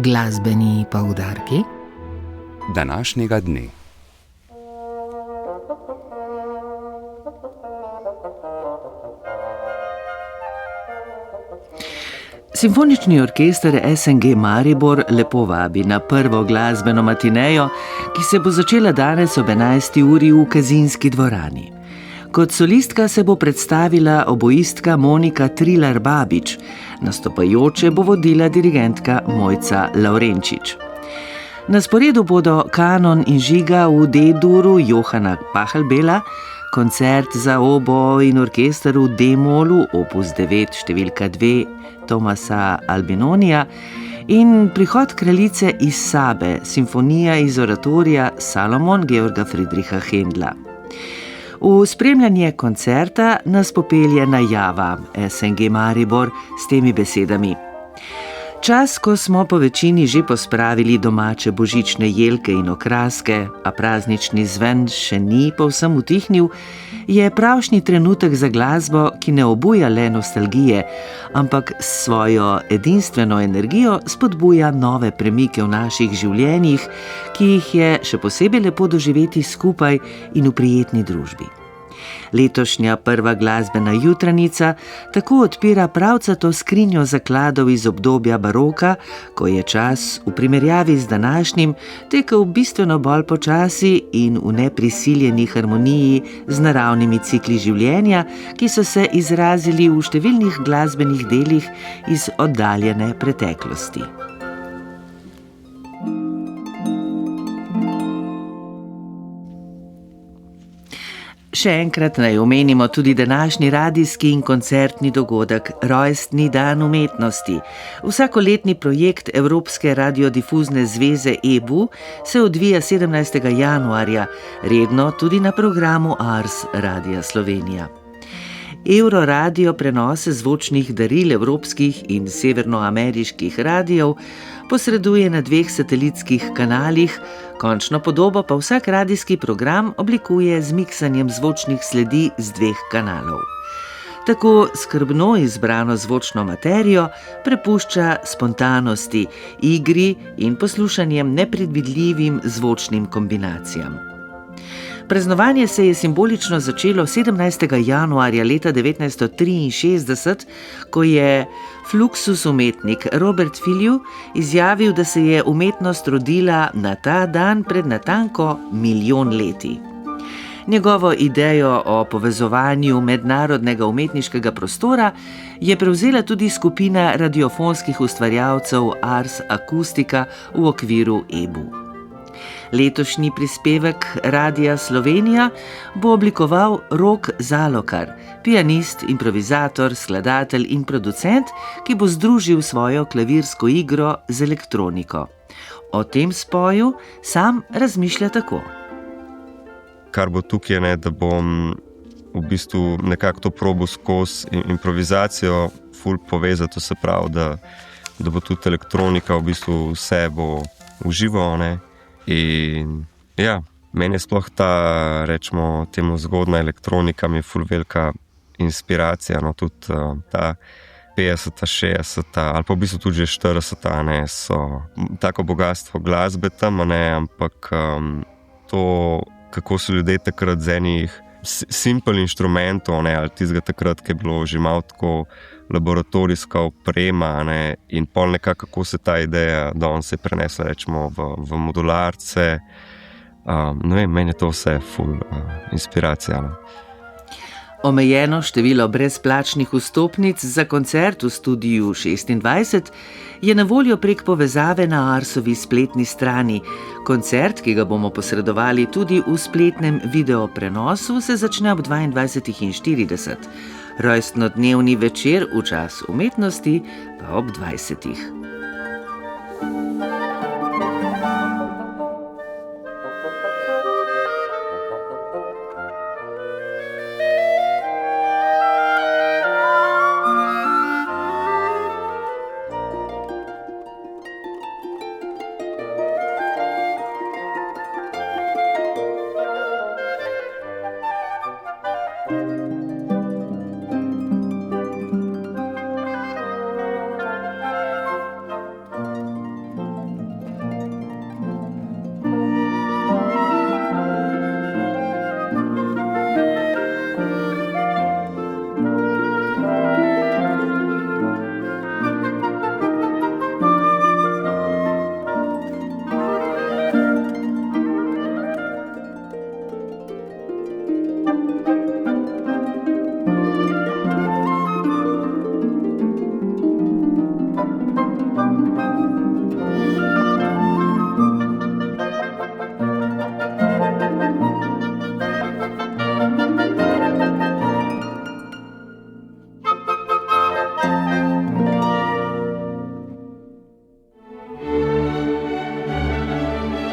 Glasbeni poudarki današnjega dne. Simfonični orkester SNG Maribor lepo vabi na prvo glasbeno matinejo, ki se bo začela danes ob 11. uri v Kazinski dvorani. Kot solistka se bo predstavila oboistka Monika Trilar-Babič, nastopajoče bo vodila dirigentka Mojca Lavrenčič. Na sporedu bodo kanon in žiga v D-duru Johana Pahlbela, koncert za oboe in orkester v D-molu opus 9 številka 2 Tomasa Albinonija in prihod kraljice iz Sabe, simfonija iz oratorija Salomon Georga Friedricha Händla. V spremljanje koncerta nas popelje najava SNG Maribor s temi besedami. Čas, ko smo po večini že pospravili domače božične jelke in okraske, a praznični zven še ni povsem utihnil, je pravšnji trenutek za glasbo, ki ne obuja le nostalgije, ampak s svojo edinstveno energijo spodbuja nove premike v naših življenjih, ki jih je še posebej lepo doživeti skupaj in v prijetni družbi. Letošnja prva glasbena jutranica tako odpira pravcato skrinjo zakladov iz obdobja baroka, ko je čas v primerjavi z današnjim tekel bistveno bolj počasi in v neprisiljeni harmoniji z naravnimi cikli življenja, ki so se izrazili v številnih glasbenih delih iz oddaljene preteklosti. Še enkrat naj omenimo tudi današnji radijski in koncertni dogodek Rojstni dan umetnosti. Vsakoletni projekt Evropske radiodifuzne zveze EBU se odvija 17. januarja, redno tudi na programu Ars Radia Slovenija. Euroradio prenose zvočnih daril evropskih in severnoameriških radijev posreduje na 2 satelitskih kanalih, končno podobo pa vsak radijski program oblikuje z miksanjem zvočnih sledi z 2 kanalov. Tako skrbno izbrano zvočno materijo prepušča spontanosti, igri in poslušanjem nepredvidljivim zvočnim kombinacijam. Praznovanje se je simbolično začelo 17. januarja leta 1963, ko je Fluxus umetnik Robert Filju izjavil, da se je umetnost rodila na ta dan pred natanko 1 milijon leti. Njegovo idejo o povezovanju mednarodnega umetniškega prostora je prevzela tudi skupina radiofonskih ustvarjalcev Ars Acustica v okviru EBU. Letošnji prispevek Radia Slovenija bo oblikoval Rok Zalokar, pianist, improvizator, skladatelj in producent, ki bo združil svojo klavirsko igro z elektroniko. O tem spoju sam razmišlja tako. Kar bo tukaj, da bom v bistvu nekako to probal skozi improvizacijo ful povezati, to se pravi, da bo tudi elektronika v bistvu vse bo uživo, In ja, meni je sploh ta, rečemo, temu zgodna elektronika mi je ful velika inspiracija, tudi ta 50, 60 ali pa v bistvu tudi že 40 so tako bogatstvo glasbe tam, ampak to, kako so ljudje takrat z enih simple inštrumentov, ali tistega takrat, ki je bilo že malo tako laboratorijska oprema, in pol nekako, kako se ta ideja danes se prenesla, rečemo, v modularce. Meni je to vse ful inspiracija. Omejeno število brezplačnih vstopnic za koncert v studiu 26 je na voljo prek povezave na Arsovi spletni strani. Koncert, ki ga bomo posredovali tudi v spletnem videoprenosu, se začne ob 22:40. Rojstnodnevni večer v čas umetnosti pa ob 20.